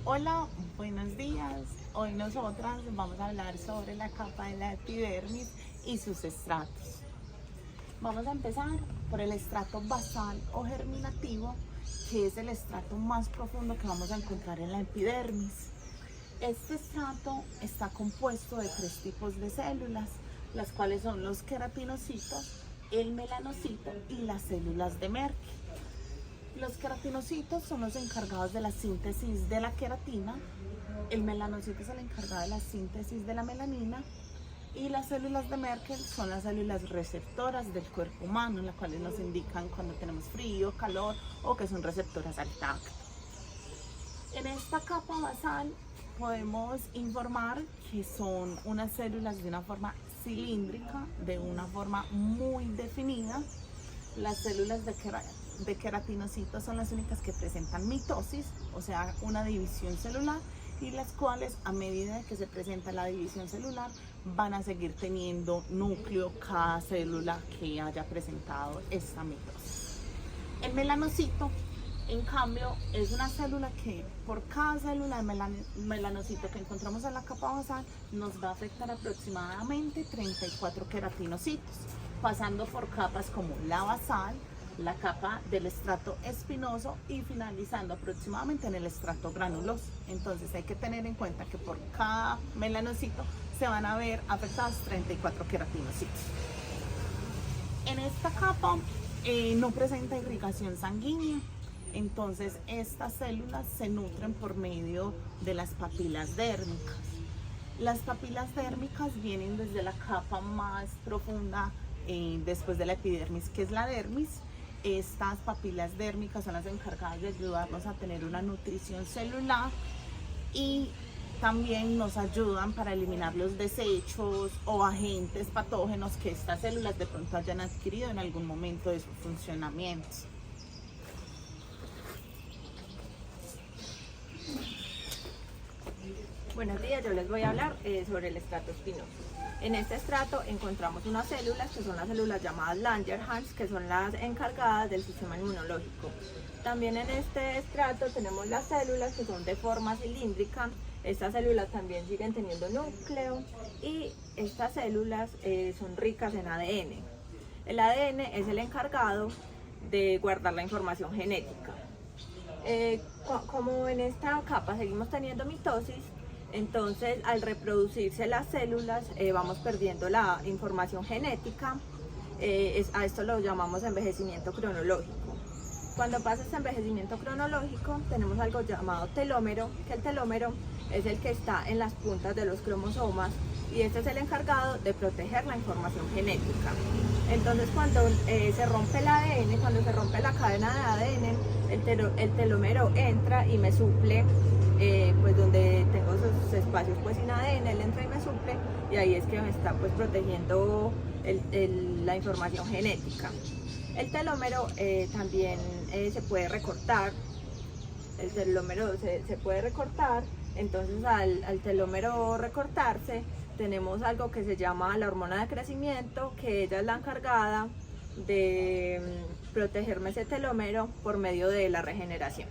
Hola, buenos días. Hoy nosotras vamos a hablar sobre la capa de la epidermis y sus estratos. Vamos a empezar por el estrato basal o germinativo, que es el estrato más profundo que vamos a encontrar en la epidermis. Este estrato está compuesto de 3 tipos de células, las cuales son los queratinocitos, el melanocito y las células de Merck. Los queratinocitos son los encargados de la síntesis de la queratina, el melanocito es el encargado de la síntesis de la melanina y las células de Merkel son las células receptoras del cuerpo humano, las cuales nos indican cuando tenemos frío, calor o que son receptoras al tacto. En esta capa basal podemos informar que son unas células de una forma cilíndrica, de una forma muy definida. Las células de queratinocitos son las únicas que presentan mitosis, o sea, una división celular, y las cuales a medida que se presenta la división celular van a seguir teniendo núcleo cada célula que haya presentado esta mitosis. El melanocito, en cambio, es una célula que por cada célula de melanocito que encontramos en la capa basal nos va a afectar aproximadamente 34 queratinocitos, pasando por capas como la basal, la capa del estrato espinoso y finalizando aproximadamente en el estrato granuloso. Entonces hay que tener en cuenta que por cada melanocito se van a ver afectados 34 queratinocitos. En esta capa no presenta irrigación sanguínea, entonces estas células se nutren por medio de las papilas dérmicas. Las papilas dérmicas vienen desde la capa más profunda después de la epidermis, que es la dermis. Estas papilas dérmicas son las encargadas de ayudarnos a tener una nutrición celular y también nos ayudan para eliminar los desechos o agentes patógenos que estas células de pronto hayan adquirido en algún momento de su funcionamiento. Buenos días, yo les voy a hablar sobre el estrato espinoso. En este estrato encontramos unas células que son las células llamadas Langerhans, que son las encargadas del sistema inmunológico. También en este estrato tenemos las células que son de forma cilíndrica. Estas células también siguen teniendo núcleo y estas células son ricas en ADN. El ADN es el encargado de guardar la información genética. Como en esta capa seguimos teniendo mitosis, entonces al reproducirse las células vamos perdiendo la información genética. A esto lo llamamos envejecimiento cronológico. Cuando pasa este envejecimiento cronológico tenemos algo llamado telómero, que el telómero es el que está en las puntas de los cromosomas y este es el encargado de proteger la información genética. Entonces cuando se rompe el ADN, cuando se rompe la cadena de ADN, el telómero entra y me suple, pues donde tengo esos espacios pues sin ADN, él entra y me suple y ahí es que me está pues protegiendo la información genética. El telómero también se puede recortar, el telómero se puede recortar, entonces al telómero recortarse tenemos algo que se llama la hormona de crecimiento, que ella es la encargada de protegerme ese telómero por medio de la regeneración.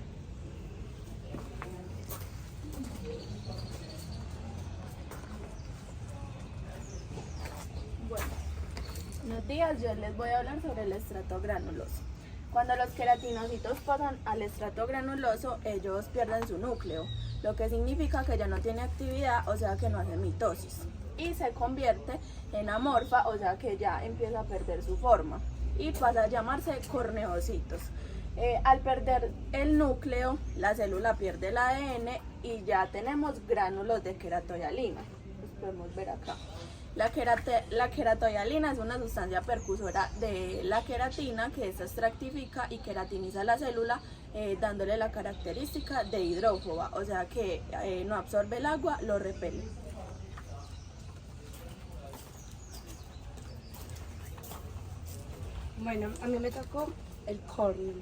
Buenos días, yo les voy a hablar sobre el estrato granuloso. Cuando los queratinocitos pasan al estrato granuloso, ellos pierden su núcleo, lo que significa que ya no tiene actividad, o sea que no hace mitosis, y se convierte en amorfa, o sea que ya empieza a perder su forma y pasa a llamarse corneocitos. Al perder el núcleo, la célula pierde el ADN y ya tenemos gránulos de queratoialina. Los podemos ver acá. La queratoialina es una sustancia precursora de la queratina que esta estratifica y queratiniza la célula, dándole la característica de hidrófoba, o sea que no absorbe el agua, lo repele. Bueno, a mí me tocó el córneo.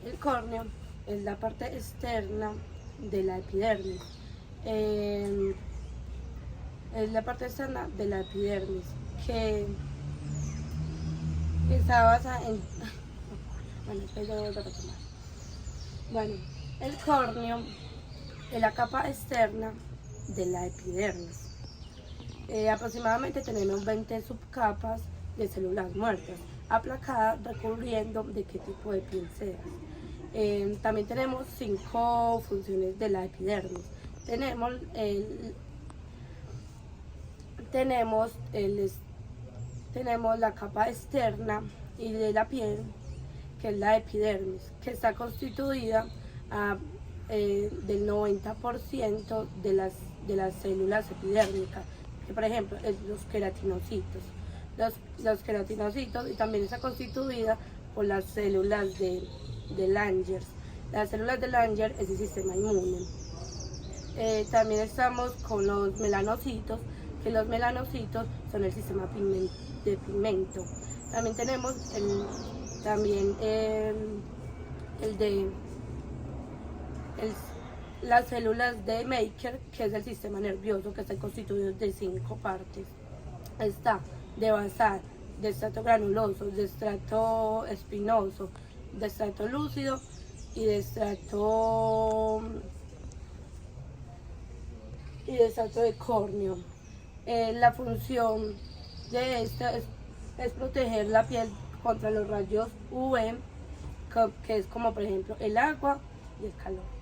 El córneo es la parte externa de la epidermis. Es la parte externa de la epidermis que está basada en... Bueno, después lo vuelvo a retomar. Bueno, el córneo es la capa externa de la epidermis. Aproximadamente tenemos 20 subcapas de células muertas, aplacadas recubriendo de qué tipo de piel sea. También tenemos 5 funciones de la epidermis. Tenemos la capa externa y de la piel, que es la epidermis, que está constituida del 90% de las células epidérmicas, que por ejemplo es los queratinocitos. Los queratinocitos, y también está constituida por las células de Langerhans. Las células de Langerhans es el sistema inmune. También estamos con los melanocitos, que los melanocitos son el sistema de pigmento. También tenemos las células de Maker, que es el sistema nervioso, que está constituido de 5 partes. Está de basal, de estrato granuloso, de estrato espinoso, de estrato lúcido y de estrato de córneo. La función de esta es proteger la piel contra los rayos UV, que es como por ejemplo el agua y el calor.